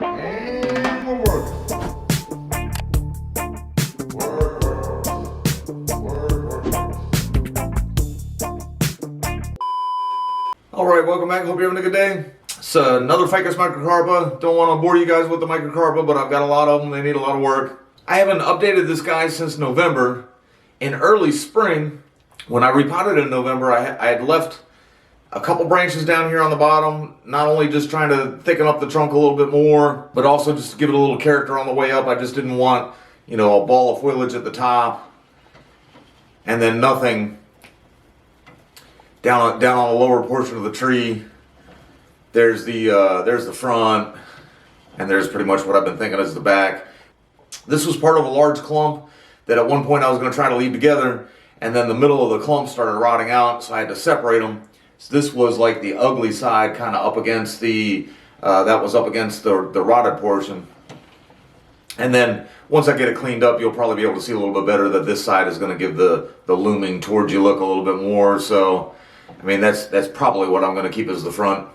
And we're working. Work, work, work. Alright, welcome back. Hope you're having a good day. It's another Ficus Microcarpa. Don't want to bore you guys with the Microcarpa, but I've got a lot of them. They need a lot of work. I haven't updated this guy since November. In early spring, when I repotted in November, I had left a couple branches down here on the bottom, not only just trying to thicken up the trunk a little bit more, but also just to give it a little character on the way up. I just didn't want, a ball of foliage at the top and then nothing down on the lower portion of the tree. There's the front, and there's pretty much what I've been thinking is the back. This was part of a large clump that at one point I was going to try to leave together, and then the middle of the clump started rotting out, so I had to separate them. So this was like the ugly side, kind of up against the rotted portion. And then once I get it cleaned up, you'll probably be able to see a little bit better that this side is going to give the looming towards you look a little bit more. So, I mean, that's probably what I'm going to keep as the front.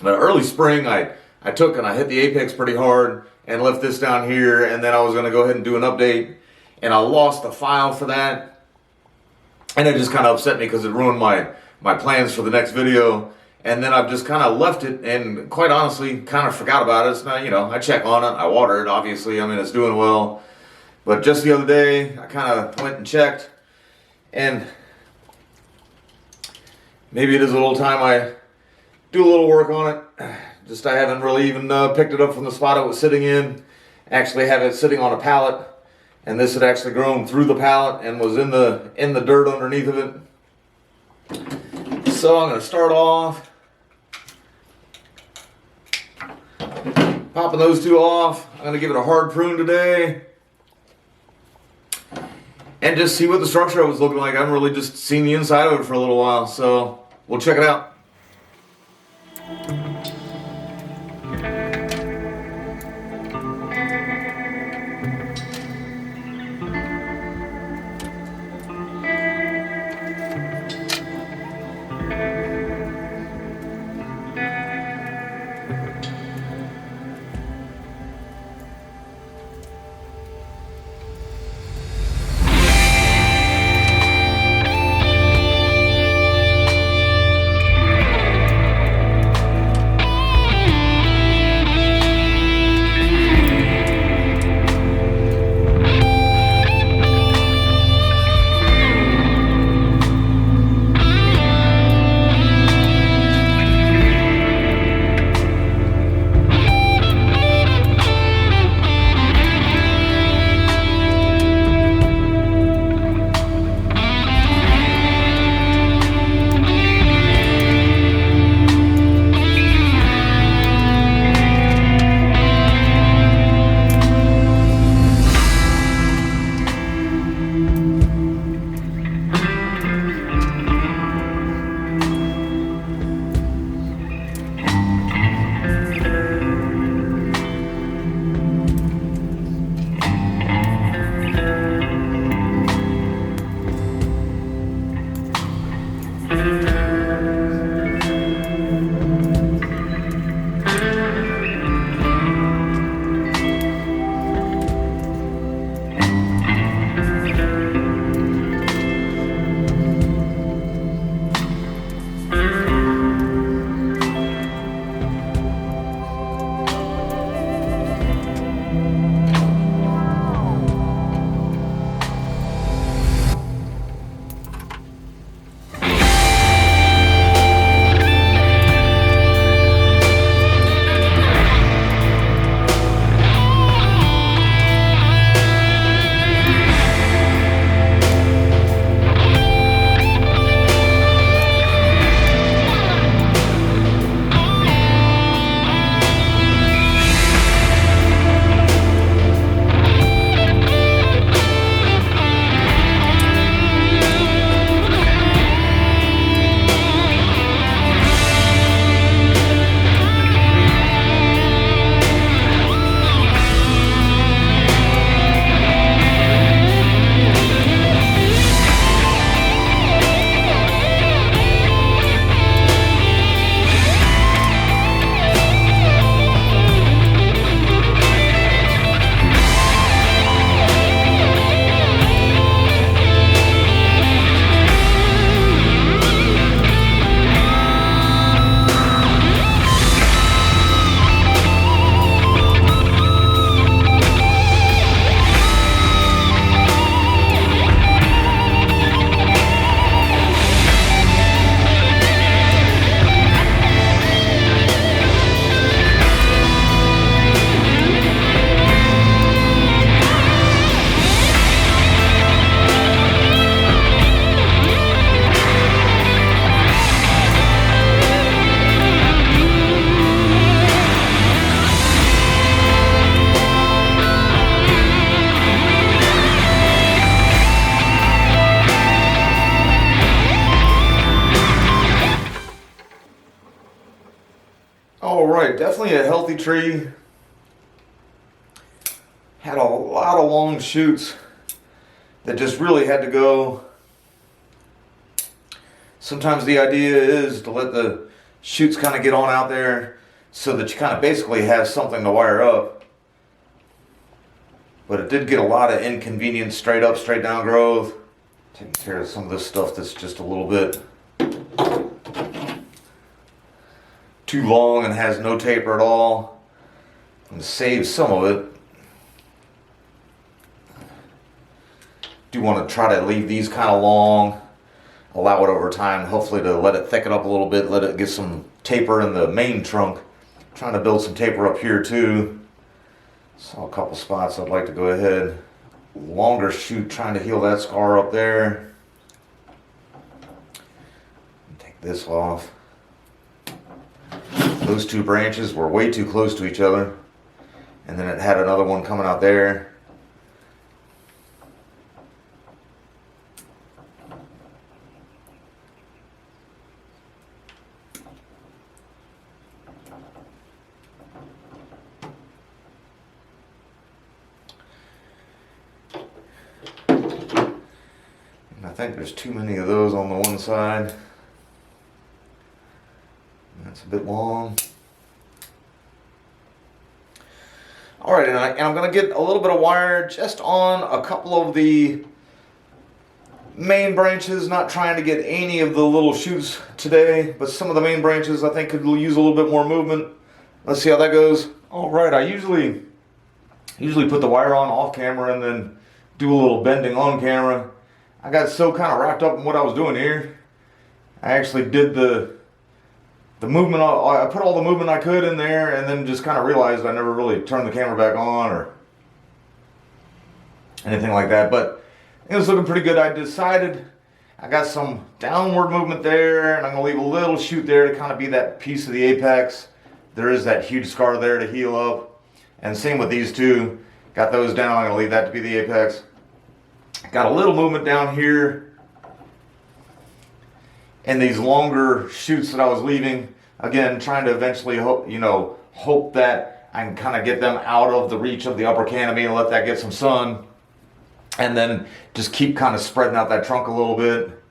But early spring, I took and I hit the apex pretty hard and left this down here, and then I was going to go ahead and do an update, and I lost the file for that, and it just kind of upset me because it ruined my plans for the next video. And then I've just kind of left it and quite honestly kind of forgot about it. It's not, I check on it, I water it, obviously, I mean, it's doing well. But just the other day, I kind of went and checked, and maybe it is a little time I do a little work on it. Just I haven't really even picked it up from the spot it was sitting in. Actually have it sitting on a pallet, and this had actually grown through the pallet and was in the dirt underneath of it. So I'm going to start off popping those two off. I'm going to give it a hard prune today and just see what the structure of it was looking like. I haven't really just seen the inside of it for a little while, so we'll check it out. healthy tree. Had a lot of long shoots that just really had to go. Sometimes the idea is to let the shoots kind of get on out there so that you kind of basically have something to wire up. But it did get a lot of inconvenient straight up, straight down growth. Taking care of some of this stuff that's just a little bit too long and has no taper at all. I'm going to save some of it. Do want to try to leave these kind of long, allow it over time, hopefully to let it thicken up a little bit, let it get some taper in the main trunk. Trying to build some taper up here too. Saw a couple spots I'd like to go ahead. Longer shoot, trying to heal that scar up there. Take this off. Those two branches were way too close to each other. And then it had another one coming out there. I think there's too many of those on the one side. That's a bit long. Alright, and I'm going to get a little bit of wire just on a couple of the main branches. Not trying to get any of the little shoots today, but some of the main branches I think could use a little bit more movement. Let's see how that goes. Alright, I usually put the wire on off camera and then do a little bending on camera. I got so kind of wrapped up in what I was doing here. I actually did the movement. I put all the movement I could in there, and then just kind of realized I never really turned the camera back on or anything like that. But it was looking pretty good. I decided I got some downward movement there, and I'm gonna leave a little shoot there to kind of be that piece of the apex. There is that huge scar there to heal up, and same with these two. Got those down. I'm gonna leave that to be the apex. Got a little movement down here and these longer shoots that I was leaving. Again, trying to eventually hope that I can kind of get them out of the reach of the upper canopy and let that get some sun. And then just keep kind of spreading out that trunk a little bit.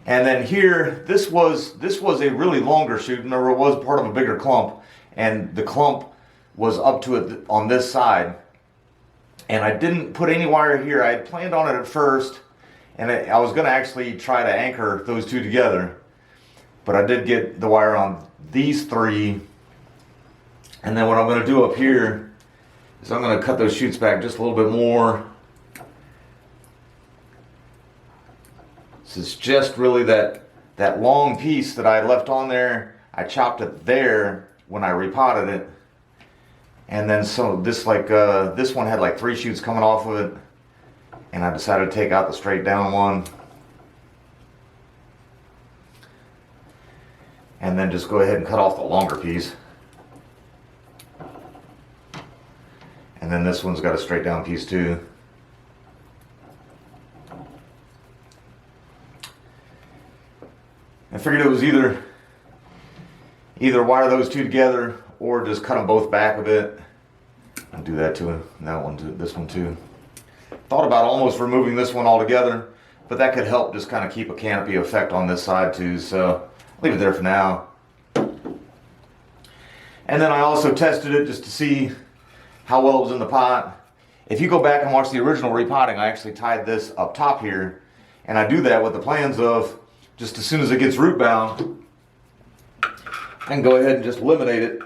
And then here, this was a really longer shoot, and it was part of a bigger clump. And the clump was up to it on this side. And I didn't put any wire here. I had planned on it at first, and I was going to actually try to anchor those two together. But I did get the wire on these three. And then what I'm going to do up here is I'm going to cut those shoots back just a little bit more. This is just really that long piece that I left on there. I chopped it there when I repotted it. And then so this one had like 3 shoots coming off of it, and I decided to take out the straight down one, and then just go ahead and cut off the longer piece. And then this one's got a straight down piece too. I figured it was either wire those two together or just cut them both back a bit. I'll do that too. That one too. This one too. Thought about almost removing this one altogether, but that could help just kind of keep a canopy effect on this side too. So leave it there for now. And then I also tested it just to see how well it was in the pot. If you go back and watch the original repotting, I actually tied this up top here, and I do that with the plans of just as soon as it gets root bound, I can go ahead and just eliminate it.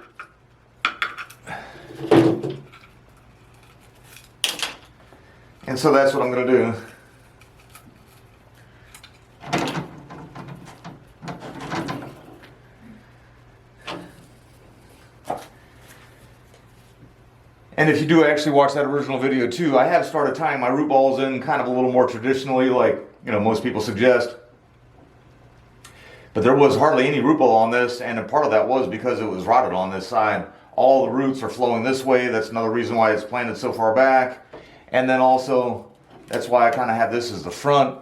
And so that's what I'm going to do. And if you do actually watch that original video too, I have started tying my root balls in kind of a little more traditionally, like most people suggest. But there was hardly any root ball on this, and a part of that was because it was rotted on this side. All the roots are flowing this way. That's another reason why it's planted so far back. And then also, that's why I kind of have this as the front.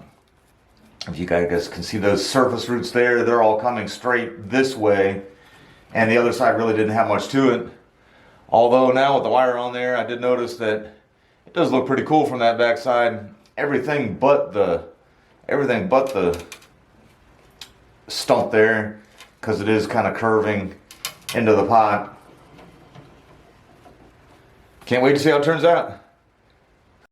If you guys can see those surface roots there, they're all coming straight this way. And the other side really didn't have much to it. Although now with the wire on there, I did notice that it does look pretty cool from that backside. Everything but the stump there, because it is kind of curving into the pot. Can't wait to see how it turns out.